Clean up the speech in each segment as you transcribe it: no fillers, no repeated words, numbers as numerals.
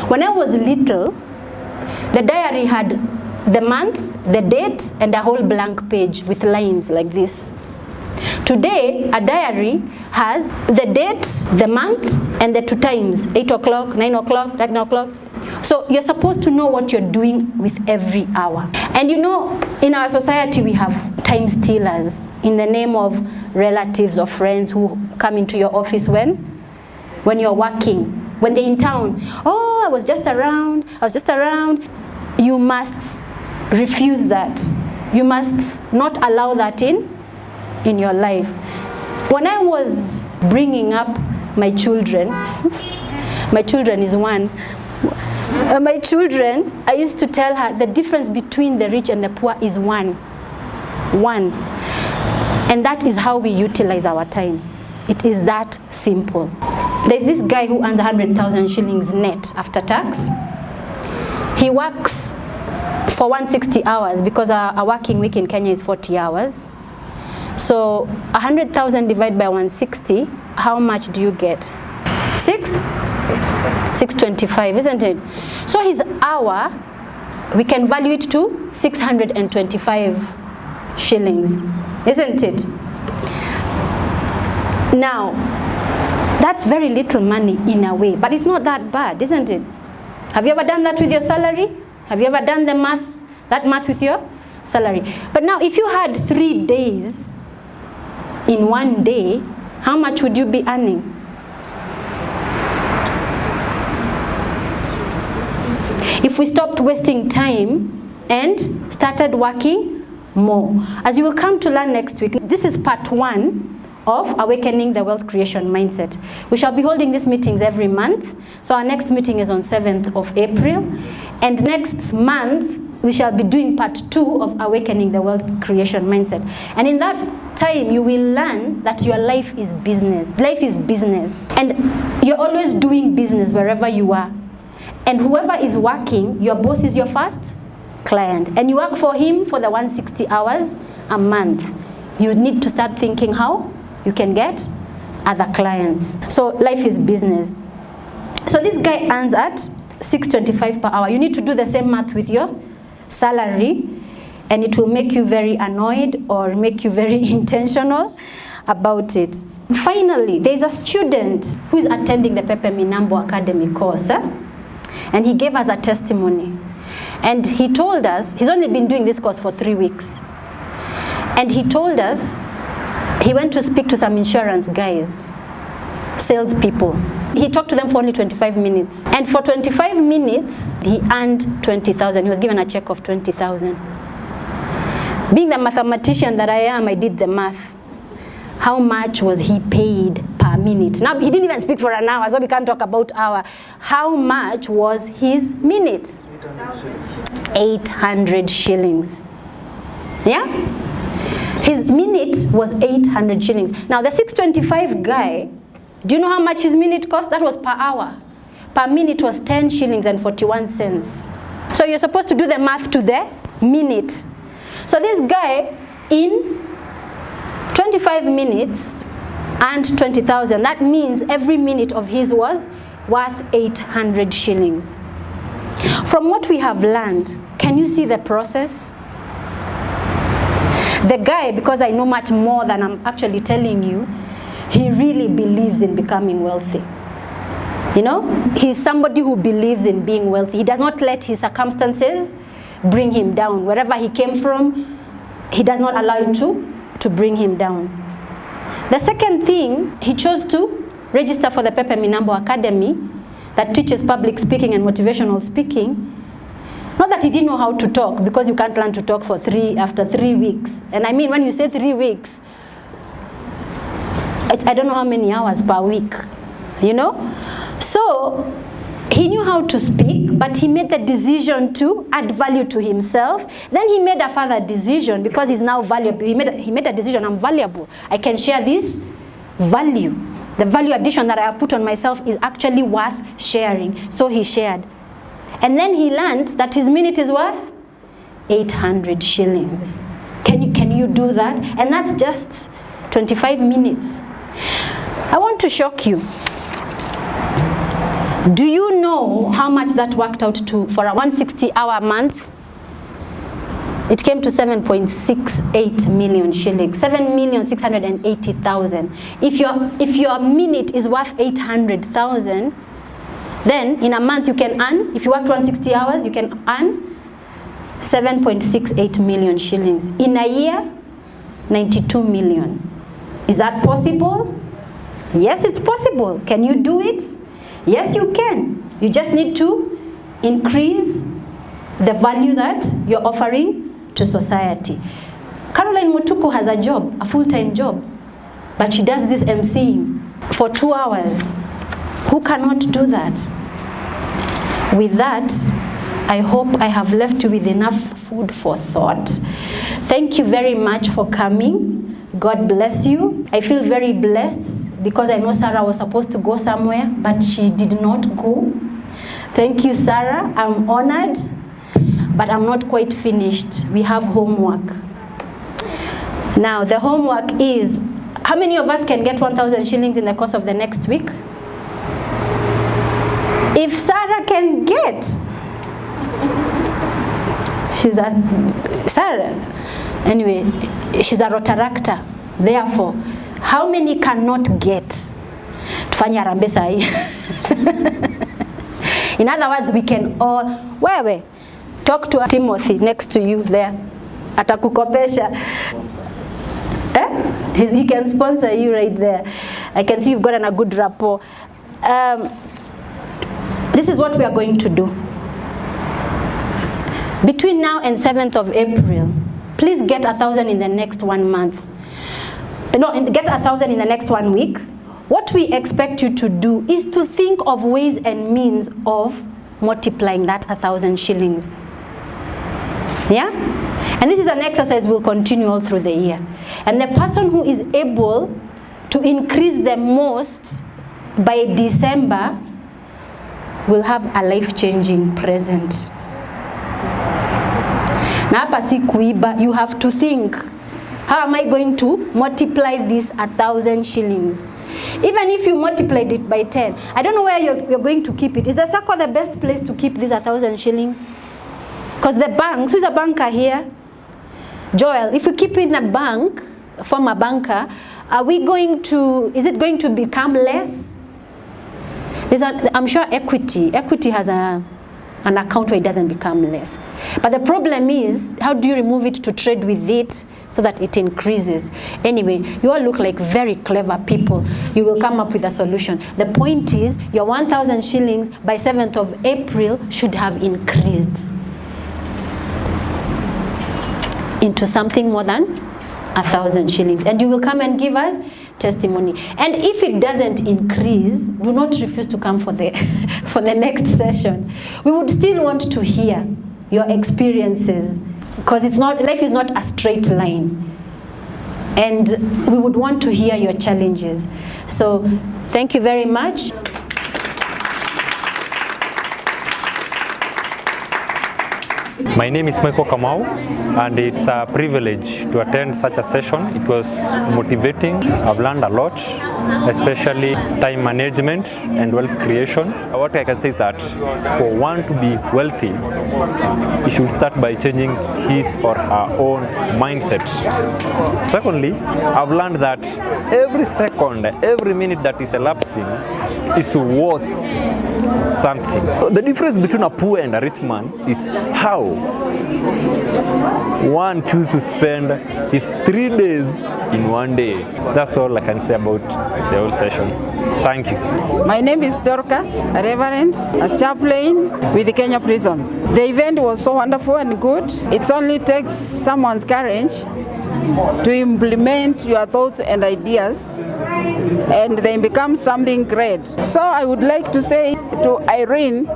When I was little, the diary had the month, the date, and a whole blank page with lines like this. Today, a diary has the date, the month, and the 2 times, 8 o'clock, 9 o'clock, 9 o'clock. So you're supposed to know what you're doing with every hour. And you know, in our society, we have time stealers in the name of relatives or friends who come into your office when you're working, when they're in town. Oh, I was just around. You must refuse that. You must not allow that in your life. When I was bringing up my children, my children is one. My children, I used to tell her the difference between the rich and the poor is one. And that is how we utilize our time. It is that simple. There's this guy who earns 100,000 shillings net after tax. He works for 160 hours because a working week in Kenya is 40 hours. So 100,000 divided by 160, how much do you get? 625, isn't it? So his hour, we can value it to 625 shillings, isn't it? Now, that's very little money in a way, but it's not that bad, isn't it? Have you ever done that with your salary? Have you ever done that math with your salary? But now, if you had 3 days in one day, how much would you be earning? If we stopped wasting time and started working more. As you will come to learn next week, this is part 1 of Awakening the Wealth Creation Mindset. We shall be holding these meetings every month. So our next meeting is on 7th of April. And next month, we shall be doing part 2 of Awakening the Wealth Creation Mindset. And in that time, you will learn that your life is business. Life is business. And you're always doing business wherever you are. And whoever is working, your boss is your first client. And you work for him for the 160 hours a month. You need to start thinking how you can get other clients. So life is business. So this guy earns at 625 per hour. You need to do the same math with your salary, and it will make you very annoyed or make you very intentional about it. Finally, there's a student who is attending the Pepe Minambo Academy course, and he gave us a testimony. And he told us, he's only been doing this course for 3 weeks. And he told us he went to speak to some insurance guys, salespeople. He talked to them for only 25 minutes. And for 25 minutes, he earned 20,000. He was given a check of 20,000. Being the mathematician that I am, I did the math. How much was he paid per minute? Now, he didn't even speak for an hour, so we can't talk about hour. How much was his minute? 800 shillings. Yeah? His minute was 800 shillings. Now, the 625 guy, do you know how much his minute cost? That was per hour. Per minute was 10 shillings and 41 cents. So you're supposed to do the math to the minute. So this guy, in 25 minutes and 20,000, that means every minute of his was worth 800 shillings. From what we have learned, can you see the process? The guy, because I know much more than I'm actually telling you, he really believes in becoming wealthy. You know, he's somebody who believes in being wealthy. He does not let his circumstances bring him down. Wherever he came from, he does not allow it to bring him down. The second thing, he chose to register for the Pepe Minambo Academy that teaches public speaking and motivational speaking. Not that he didn't know how to talk, because you can't learn to talk after 3 weeks. And I mean, when you say 3 weeks, I don't know how many hours per week, you know? So he knew how to speak, but he made the decision to add value to himself. Then he made a further decision, because he's now valuable. He made a decision, I'm valuable. I can share this value. The value addition that I have put on myself is actually worth sharing. So he shared. And then he learned that his minute is worth 800 shillings. Can you do that? And that's just 25 minutes. I want to shock you. Do you know how much that worked out to for a 160-hour month? It came to 7.68 million shillings, 7,680,000. If your minute is worth 800,000, then in a month you can earn, if you worked 160 hours, you can earn 7.68 million shillings. In a year, 92 million. Is that possible? Yes, it's possible. Can you do it? Yes, you can. You just need to increase the value that you're offering to society. Caroline Mutuku has a job, a full-time job, but she does this emceeing for 2 hours. Who cannot do that? With that, I hope I have left you with enough food for thought. Thank you very much for coming. God bless you. I feel very blessed because I know Sarah was supposed to go somewhere, but she did not go. Thank you, Sarah. I'm honored, but I'm not quite finished. We have homework. Now, the homework is, how many of us can get 1,000 shillings in the course of the next week? If Sarah can get, Sarah, anyway, she's a Rotaractor. Therefore, how many cannot get? Tufanye harambee sahi. In other words, we can all, wewe, talk to Timothy next to you there. Atakukopesha. He can sponsor you right there. I can see you've gotten a good rapport. This is what we are going to do. Between now and 7th of April, please get 1,000 in the next 1 month. No, get 1,000 in the next 1 week. What we expect you to do is to think of ways and means of multiplying that 1,000 shillings. Yeah? And this is an exercise we'll continue all through the year. And the person who is able to increase the most by December will have a life-changing present. Na hapa si kuiba, you have to think, how am I going to multiply this 1,000 shillings? Even if you multiplied it by 10, I don't know where you're going to keep it. Is the circle the best place to keep this 1,000 shillings? Because the bank, who's a banker here? Joel, if you keep it in a bank, former banker, are we going to, is it going to become less? I'm sure Equity has an account where it doesn't become less. But the problem is, how do you remove it to trade with it so that it increases? Anyway, you all look like very clever people. You will come up with a solution. The point is, your 1,000 shillings by 7th of April should have increased into something more than 1,000 shillings. And you will come and give us testimony. And if it doesn't increase, do not refuse to come for the for the next session. We would still want to hear your experiences, because it's not, life is not a straight line, and we would want to hear your challenges. So thank you very much. My name is Michael Kamau, and it's a privilege to attend such a session. It was motivating. I've learned a lot, especially time management and wealth creation. What I can say is that for one to be wealthy, he should start by changing his or her own mindset. Secondly, I've learned that every second, every minute that is elapsing is worth something. The difference between a poor and a rich man is how one chooses to spend his 3 days in 1 day. That's all I can say about the whole session. Thank you. My name is Dorcas, a reverend, a chaplain with the Kenya prisons. The event was so wonderful and good. It only takes someone's courage to implement your thoughts and ideas, and they become something great. So I would like to say to Irene,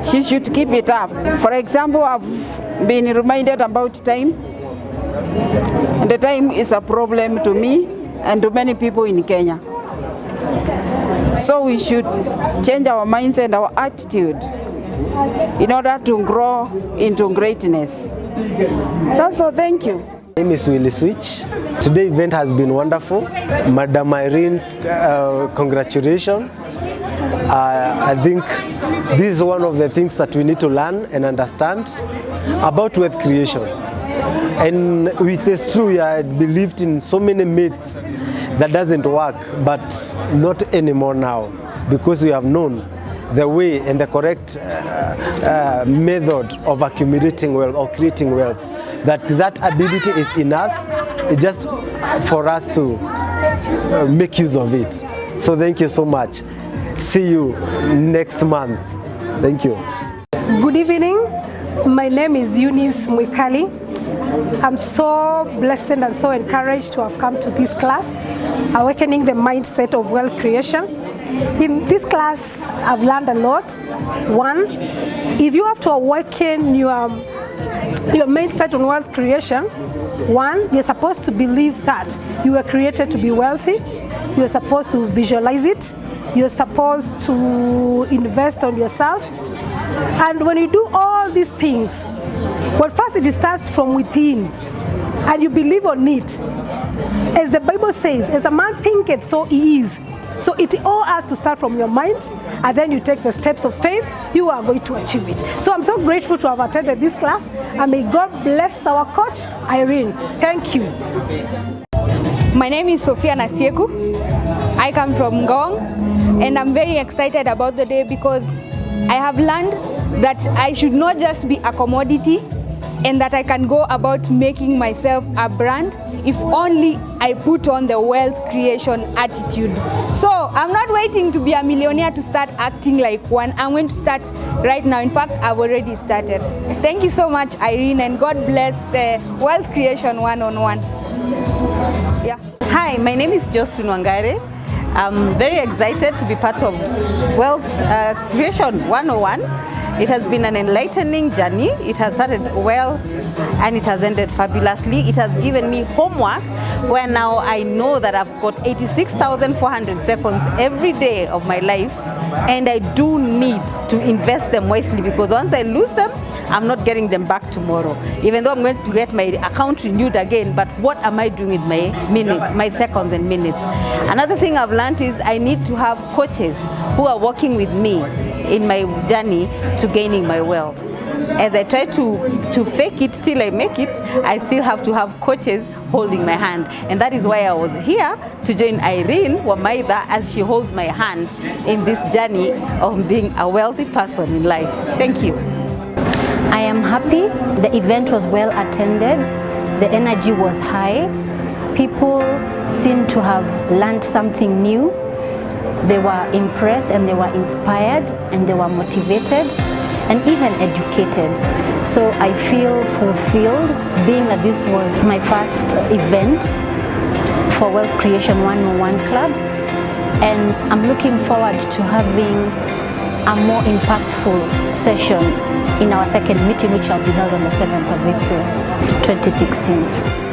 she should keep it up. For example, I've been reminded about time. And the time is a problem to me and to many people in Kenya. So we should change our mindset, our attitude, in order to grow into greatness. That's all. Thank you. My name is Willie Switch. Today's event has been wonderful. Madam Irene, congratulations. I think this is one of the things that we need to learn and understand about wealth creation. And it is true, we had believed in so many myths that doesn't work, but not anymore now, because we have known the way and the correct method of accumulating wealth or creating wealth. That ability is in us. It's just for us to make use of it. So thank you so much. See you next month. Thank you. Good evening. My name is Eunice Mwikali. I'm so blessed and so encouraged to have come to this class, Awakening the Mindset of Wealth Creation. In this class, I've learned a lot. One, if you have to awaken your mindset on wealth creation, one, you're supposed to believe that you were created to be wealthy. You're supposed to visualize it. You're supposed to invest on yourself. And when you do all these things, well, first it starts from within, and you believe on it. As the Bible says, as a man thinketh, so he is. So it all has to start from your mind, and then you take the steps of faith, you are going to achieve it. So I'm so grateful to have attended this class, and may God bless our coach, Irene. Thank you. My name is Sophia Nasieku. I come from Ngong, and I'm very excited about the day because I have learned that I should not just be a commodity, and that I can go about making myself a brand if only I put on the wealth creation attitude. So I'm not waiting to be a millionaire to start acting like one. I'm going to start right now. In fact, I've already started. Thank you so much, Irene, and God bless Wealth Creation 101. Yeah. Hi, my name is Josephine Wangare. I'm very excited to be part of Wealth Creation 101. It has been an enlightening journey. It has started well and it has ended fabulously. It has given me homework where now I know that I've got 86,400 seconds every day of my life, and I do need to invest them wisely, because once I lose them, I'm not getting them back tomorrow. Even though I'm going to get my account renewed again, but what am I doing with my minutes, my seconds and minutes? Another thing I've learned is I need to have coaches who are working with me in my journey to gaining my wealth. As I try to fake it till I make it, I still have to have coaches holding my hand. And that is why I was here to join Irene Waweru as she holds my hand in this journey of being a wealthy person in life. Thank you. I am happy. The event was well attended. The energy was high. People seemed to have learned something new. They were impressed and they were inspired and they were motivated and even educated. So I feel fulfilled being that this was my first event for Wealth Creation 101 Club, and I'm looking forward to having a more impactful session in our second meeting, which will be held on the 7th of April 2016.